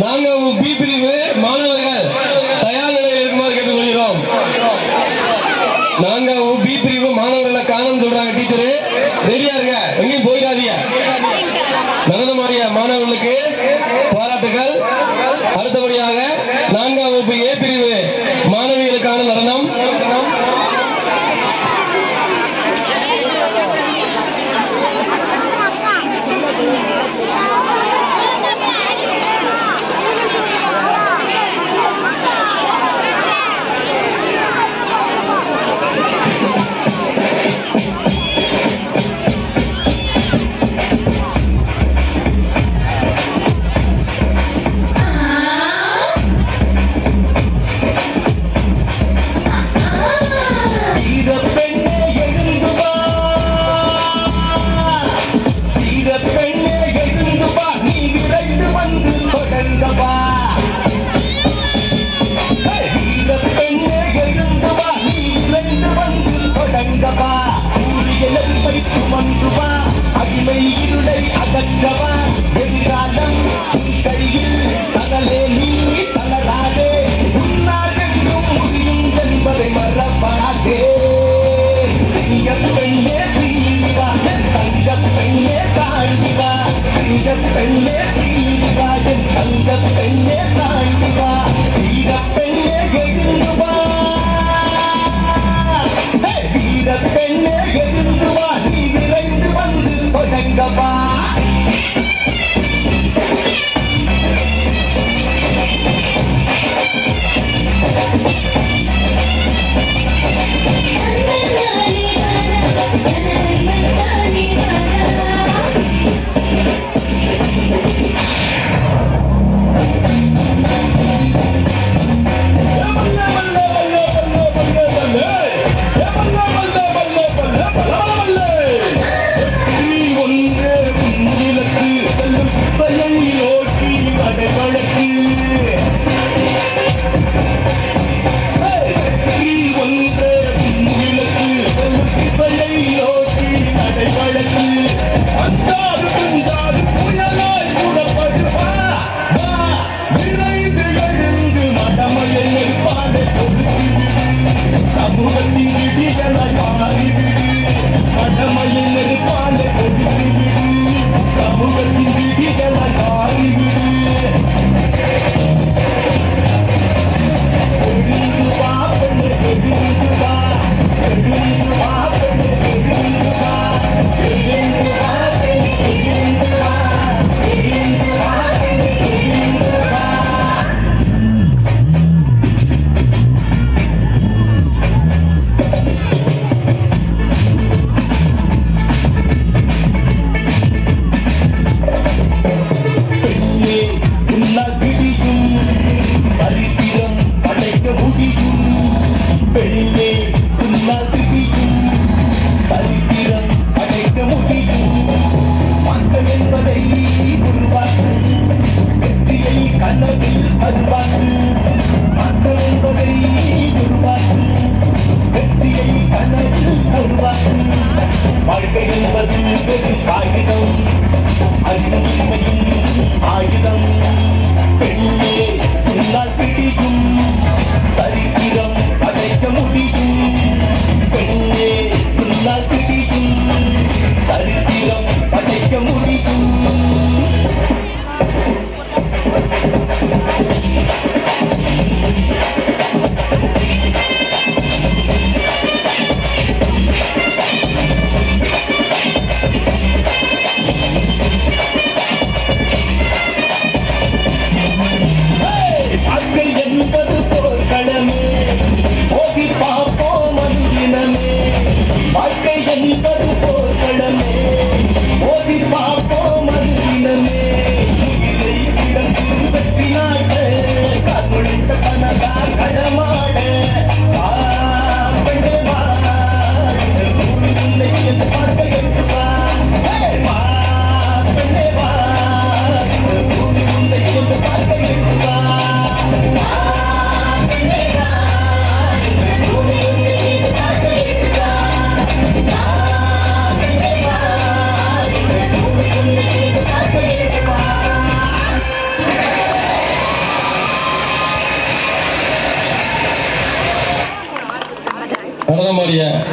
நாங்கள் பி பிரிவு மாணவர்கள் தயார் நிலையில் இருக்குமாறு கேட்டுக்கொள்கிறோம். நாங்க பி பிரிவு மாணவர்களை காணும் சொல்றாங்க டீச்சரு. ரெடியா இருங்க, எங்கேயும் போயிடாதீங்க. நடனமாடிய மாணவர்களுக்கு பாராட்டுகள். அடுத்தபடியாக 4ஆம் வகுப்பு ஏ பிரிவு மாணவிகளுக்கான நடனம். அடிமை இருளை அகற்றவா, எதிர்காலம் கையில் தகலே, நீ தளராதே, உன்னால் என்றும் முடியும் என்பதை மறவாதே. சிங்கப்பெண்ணே சீரிவா, தங்கப்பெண்ணே தாண்டிவா, சிங்கப்பெண்ணே சீரிவா, என் தங்கப்பெண்ணே தாண்டிவா, வீரப்பெண்ணே எழுந்து வா, வீரப்பெண்ணே எழுந்து வா, நீ விரைந்து வந்து தொடங்கவா. சமூகத்தின் விடிகளை மாறிவிடு, கடமையை நெருப்பாலே கொடுத்து விடு, சமூகத்தின் விடிகளை மாறிவிடு. நடனமாடிய